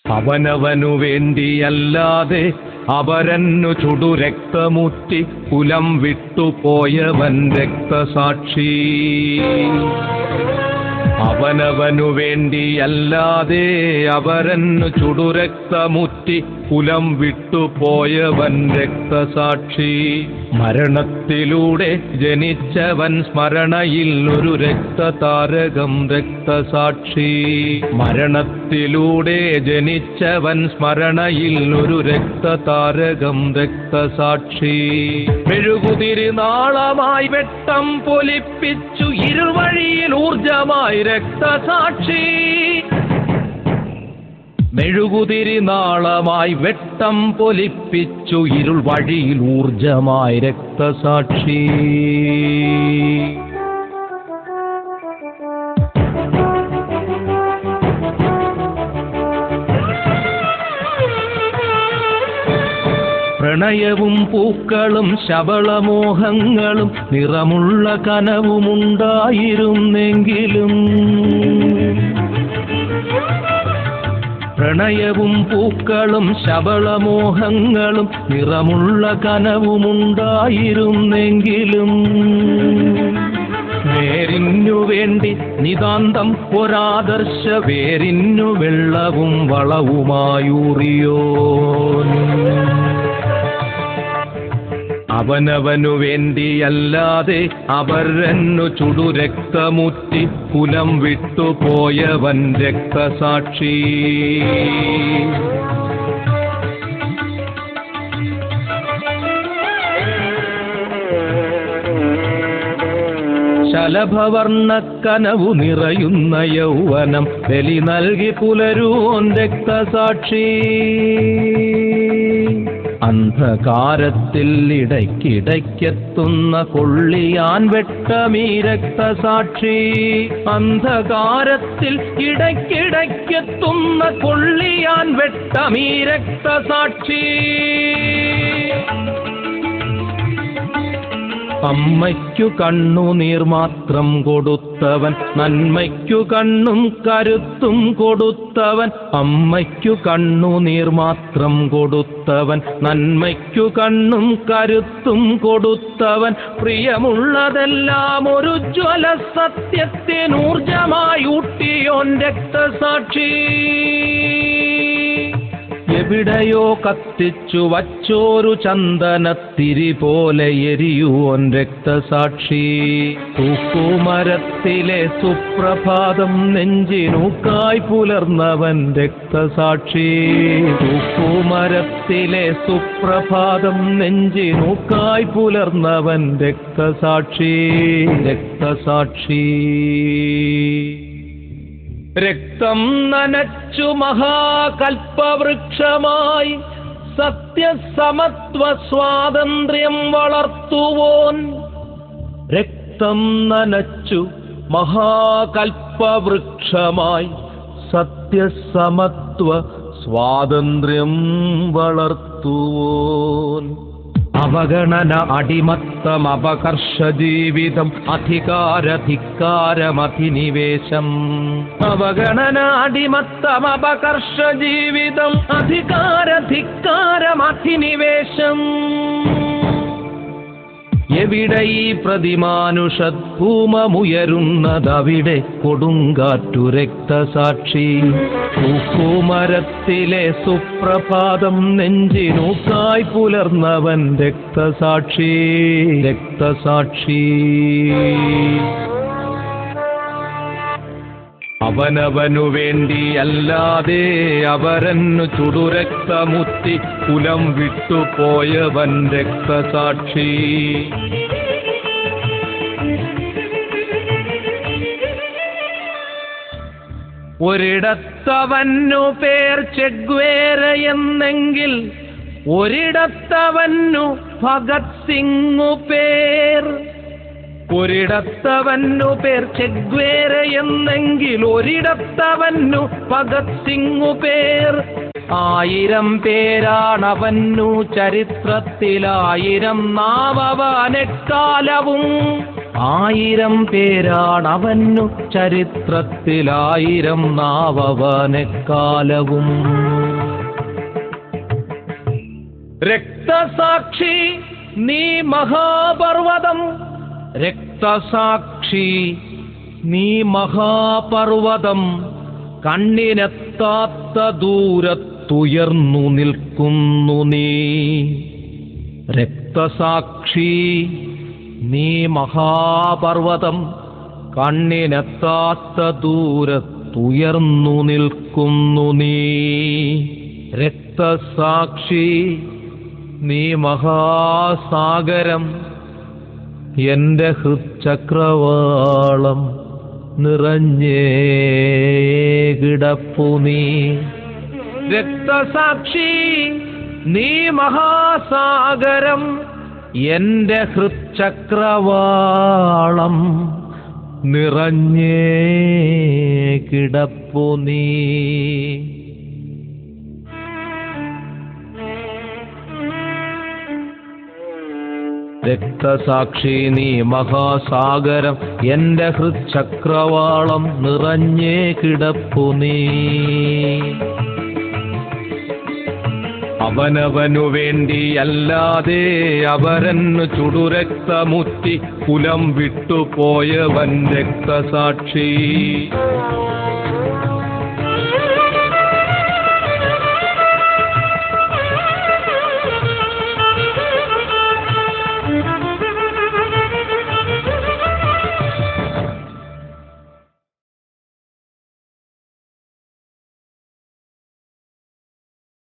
അവനവനു വേണ്ടിയല്ലാതെ അവരന്നു ചുടുരക്തമുറ്റി കുലം വിട്ടുപോയവൻ രക്തസാക്ഷി. അവനവനു വേണ്ടിയല്ലാതെ അവരന്നു ചുടുരക്തമുറ്റി കുലം വിട്ടുപോയവൻ രക്തസാക്ഷി. മരണത്തിലൂടെ ജനിച്ചവൻ സ്മരണയിൽ ഒരു രക്തതാരകം രക്തസാക്ഷി. മരണത്തിലൂടെ ജനിച്ചവൻ സ്മരണയിൽ ഒരു രക്തതാരകം രക്തസാക്ഷി. മെഴുകുതിരി നാളമായി വെട്ടം പൊലിപ്പിച്ചു ഇരുവഴിയിൽ ഊർജമായി രക്തസാക്ഷി. മെഴുകുതിരി നാളമായി വെട്ടം പൊലിപ്പിച്ചു ഇരുൾ വഴിയിൽ ഊർജമായി രക്തസാക്ഷി. പ്രണയവും പൂക്കളും ശബളമോഹങ്ങളും നിറമുള്ള കനവുമുണ്ടായിരുന്നെങ്കിലും പ്രണയവും പൂക്കളും ശബളമോഹങ്ങളും നിറമുള്ള കനവുമുണ്ടായിരുന്നെങ്കിലും വേരിന്നു വേണ്ടി നിതാന്തം ഒരാദർശ വേരിന്നു വെള്ളവും വളവുമായൂറിയോൻ. അവനവനു വേണ്ടിയല്ലാതെ അവരന്നു ചുടുരക്തമുറ്റി കുലം വിട്ടുപോയവൻ രക്തസാക്ഷി. ശലഭവർണ്ണക്കനവു നിറയുന്ന യൗവനം ബലി നൽകി പുലരൂൻ രക്തസാക്ഷി. അന്ധകാരത്തിൽ ഇടയ്ക്കിടയ്ക്കെത്തുന്ന കൊള്ളിയാൻ വെട്ടമീ രക്തസാക്ഷി. അന്ധകാരത്തിൽ ഇടയ്ക്കിടയ്ക്കെത്തുന്ന കൊള്ളിയാൻ വെട്ടമീ രക്തസാക്ഷി. അമ്മയ്ക്കു കണ്ണുനീർ മാത്രം കൊടുത്തവൻ നന്മയ്ക്കു കണ്ണും കരുത്തും കൊടുത്തവൻ. അമ്മയ്ക്കു കണ്ണുനീർ മാത്രം കൊടുത്തവൻ നന്മയ്ക്കു കണ്ണും കരുത്തും കൊടുത്തവൻ. പ്രിയമുള്ളതെല്ലാം ഒരു ജ്വല സത്യത്തിനൂർജമായി ഊട്ടിയോൻ രക്തസാക്ഷി. എവിടെയോ കത്തിച്ചു വച്ചോരു ചന്ദനത്തിരി പോലെ എരിയുവോൻ രക്തസാക്ഷി. തൂക്കുമരത്തിലെ സുപ്രഭാതം നെഞ്ചിനൂക്കായി പുലർന്നവൻ രക്തസാക്ഷി. തൂക്കുമരത്തിലെ സുപ്രഭാതം നെഞ്ചിനൂക്കായി പുലർന്നവൻ രക്തസാക്ഷി. രക്തസാക്ഷി. രക്തം നനച്ചു മഹാകൽപ്പവൃക്ഷമായി സത്യസമത്വ സ്വാതന്ത്ര്യം വളർത്തുവോൻ. രക്തം നനച്ചു മഹാകൽപ്പവൃക്ഷമായി സത്യസമത്വ സ്വാതന്ത്ര്യം വളർത്തുവോൻ. അവഗണന അടിമത്തം അപകർഷ ജീവിതം അധികാരധിക്കാരമധിനിവേശം. അവഗണന അടിമത്തം അപകർഷ ജീവിതം അധികാരധിക്കാരമധിനിവേശം. എവിടെ ഈ പ്രതിമാനുഷദ്ഭൂമമുയരുന്നതവിടെ കൊടുങ്കാറ്റു രക്തസാക്ഷി. തൂക്കുമരത്തിലെ സുപ്രഭാതം നെഞ്ചിനൂക്കായി പുലർന്നവൻ രക്തസാക്ഷി. രക്തസാക്ഷി. അവനവനു വേണ്ടിയല്ലാതെ അവരന്നു ചുടുരക്തമുറ്റി കുലം വിട്ടുപോയവൻ രക്തസാക്ഷി. ഒരിടത്തവന്നു പേർ ചെഗ്വേരയെന്നെങ്കിൽ ഒരിടത്തവന്നു ഭഗത് സിംഗു പേർ. ഒരിടത്തവന്നു പേർ ചെഗ്വേരയെന്നെങ്കിൽ ഒരിടത്തവന്നു ഭഗത് സിംഗു പേർ. 1000 പേരാണവന്നു ചരിത്രത്തിൽ 1000 നാവവനെക്കാലവും 1000 പേരാണവന്നു ചരിത്രത്തിൽ 1000 നാവവനെക്കാലവും. രക്തസാക്ഷി നീ മഹാപർവതം, രക്തസാക്ഷി നീ മഹാപർവതം, കണ്ണിനെത്താത്ത ദൂരത്തുയർന്നു നിൽക്കുന്നു നീ. രക്തസാക്ഷി നീ മഹാപർവതം, കണ്ണിനെത്താത്ത ദൂരത്തുയർന്നു നിൽക്കുന്നു നീ. രക്തസാക്ഷി നീ മഹാസാഗരം, എന്റെ ഹൃച്ചക്രവാളം നിറഞ്ഞേ കിടപ്പു നീ. രക്തസാക്ഷി നീ മഹാസാഗരം, എന്റെ ഹൃച്ചക്രവാളം നിറഞ്ഞേ കിടപ്പു നീ. രക്തസാക്ഷി നീ മഹാസാഗരം, എന്റെ ഹൃച്ചക്രവാളം നിറഞ്ഞേ കിടപ്പു നീ. അവനവനു വേണ്ടിയല്ലാതെ അവരന്നു ചുടുരക്തമുറ്റി കുലം വിട്ടുപോയവൻ രക്തസാക്ഷി.